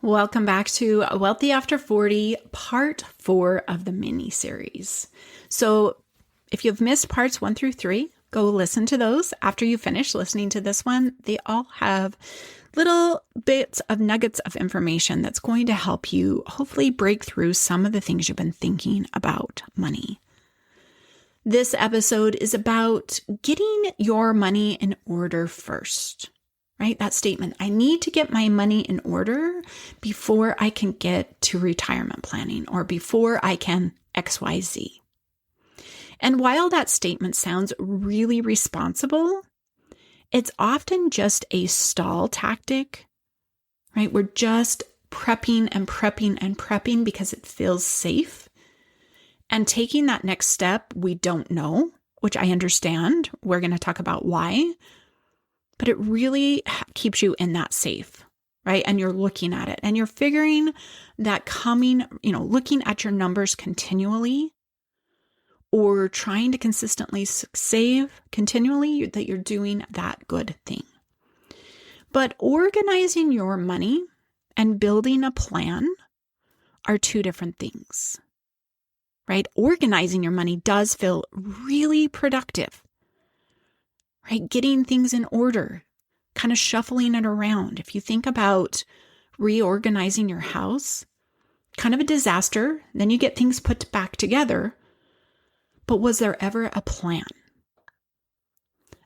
Welcome back to Wealthy After 40, part 4 of the mini series. So if you've missed parts 1 through 3, go listen to those after you finish listening to this one. They all have little bits of nuggets of information that's going to help you hopefully break through some of the things you've been thinking about money. This episode is about getting your money in order first. Right? That statement, I need to get my money in order before I can get to retirement planning or before I can XYZ. And while that statement sounds really responsible, it's often just a stall tactic, right? We're just prepping and prepping and prepping because it feels safe. And taking that next step, we don't know, which I understand. We're going to talk about why. But it really keeps you in that safe, right? And you're looking at it and you're figuring that looking at your numbers continually or trying to consistently save continually, that you're doing that good thing. But organizing your money and building a plan are two different things, right? Organizing your money does feel really productive. Right? Getting things in order, kind of shuffling it around. If you think about reorganizing your house, kind of a disaster, then you get things put back together. But was there ever a plan?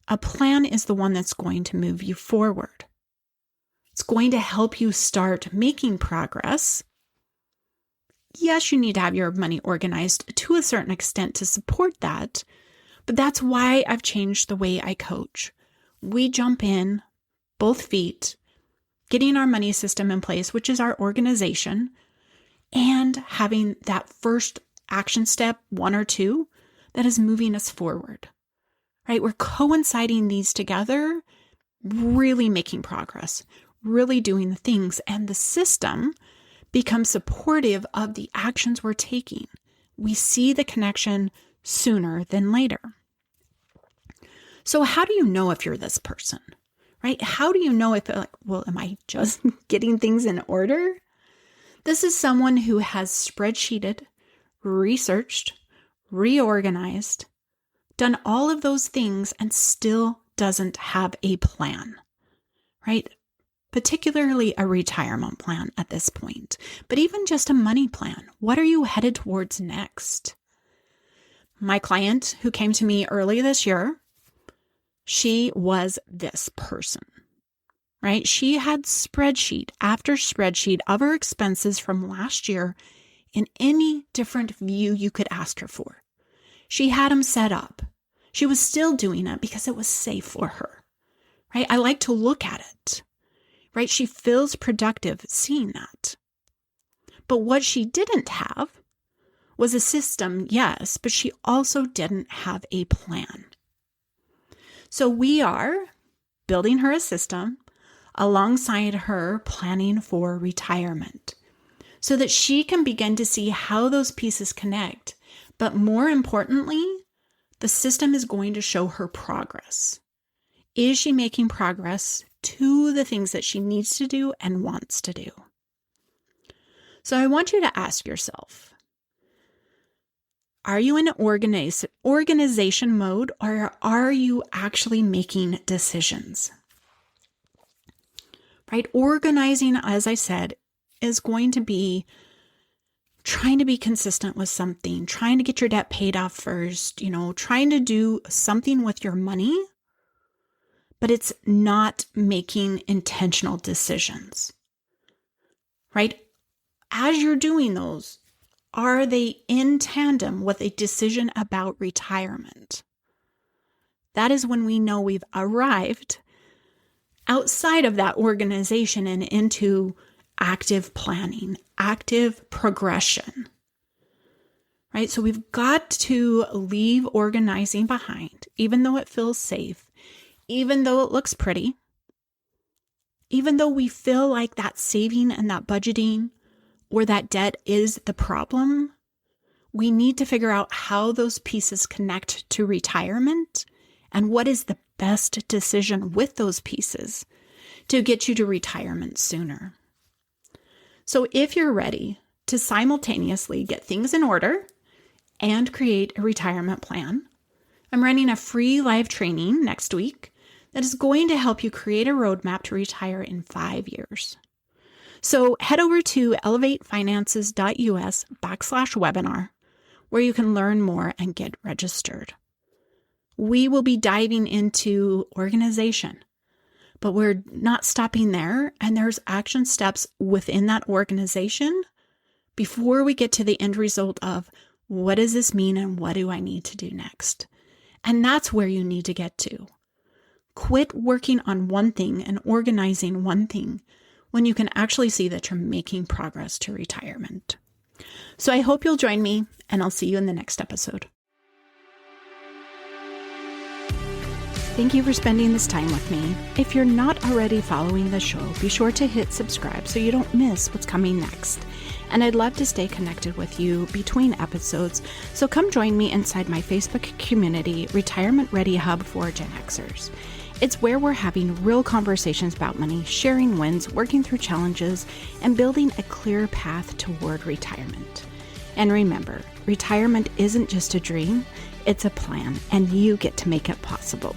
A plan is the one that's going to move you forward. It's going to help you start making progress. Yes, you need to have your money organized to a certain extent to support that. But that's why I've changed the way I coach. We jump in, both feet, getting our money system in place, which is our organization, and having that first action step, 1 or 2, that is moving us forward, right? We're coinciding these together, really making progress, really doing the things, and the system becomes supportive of the actions we're taking. We see the connection sooner than later. So how do you know if you're this person, right? How do you know if, am I just getting things in order? This is someone who has spreadsheeted, researched, reorganized, done all of those things and still doesn't have a plan, right? Particularly a retirement plan at this point, but even just a money plan. What are you headed towards next? My client who came to me early this year, she was this person, right? She had spreadsheet after spreadsheet of her expenses from last year in any different view you could ask her for. She had them set up. She was still doing it because it was safe for her, right? I like to look at it, right? She feels productive seeing that. But what she didn't have was a system, yes, but she also didn't have a plan. So we are building her a system alongside her planning for retirement so that she can begin to see how those pieces connect. But more importantly, the system is going to show her progress. Is she making progress to the things that she needs to do and wants to do? So I want you to ask yourself, are you in organization mode or are you actually making decisions? Right? Organizing, as I said, is going to be trying to be consistent with something, trying to get your debt paid off first, trying to do something with your money, but it's not making intentional decisions. Right? As you're doing those, are they in tandem with a decision about retirement? That is when we know we've arrived outside of that organization and into active planning, active progression, right? So we've got to leave organizing behind, even though it feels safe, even though it looks pretty, even though we feel like that saving and that budgeting or that debt is the problem, we need to figure out how those pieces connect to retirement and what is the best decision with those pieces to get you to retirement sooner. So if you're ready to simultaneously get things in order and create a retirement plan, I'm running a free live training next week that is going to help you create a roadmap to retire in 5 years. So head over to elevatefinances.us/webinar, where you can learn more and get registered. We will be diving into organization, but we're not stopping there. And there's action steps within that organization before we get to the end result of what does this mean and what do I need to do next? And that's where you need to get to. Quit working on one thing and organizing one thing when you can actually see that you're making progress to retirement. So I hope you'll join me, and I'll see you in the next episode. Thank you for spending this time with me. If you're not already following the show, be sure to hit subscribe so you don't miss what's coming next. And I'd love to stay connected with you between episodes, so come join me inside my Facebook community, Retirement Ready Hub for Gen Xers. It's where we're having real conversations about money, sharing wins, working through challenges, and building a clear path toward retirement. And remember, retirement isn't just a dream, it's a plan, and you get to make it possible.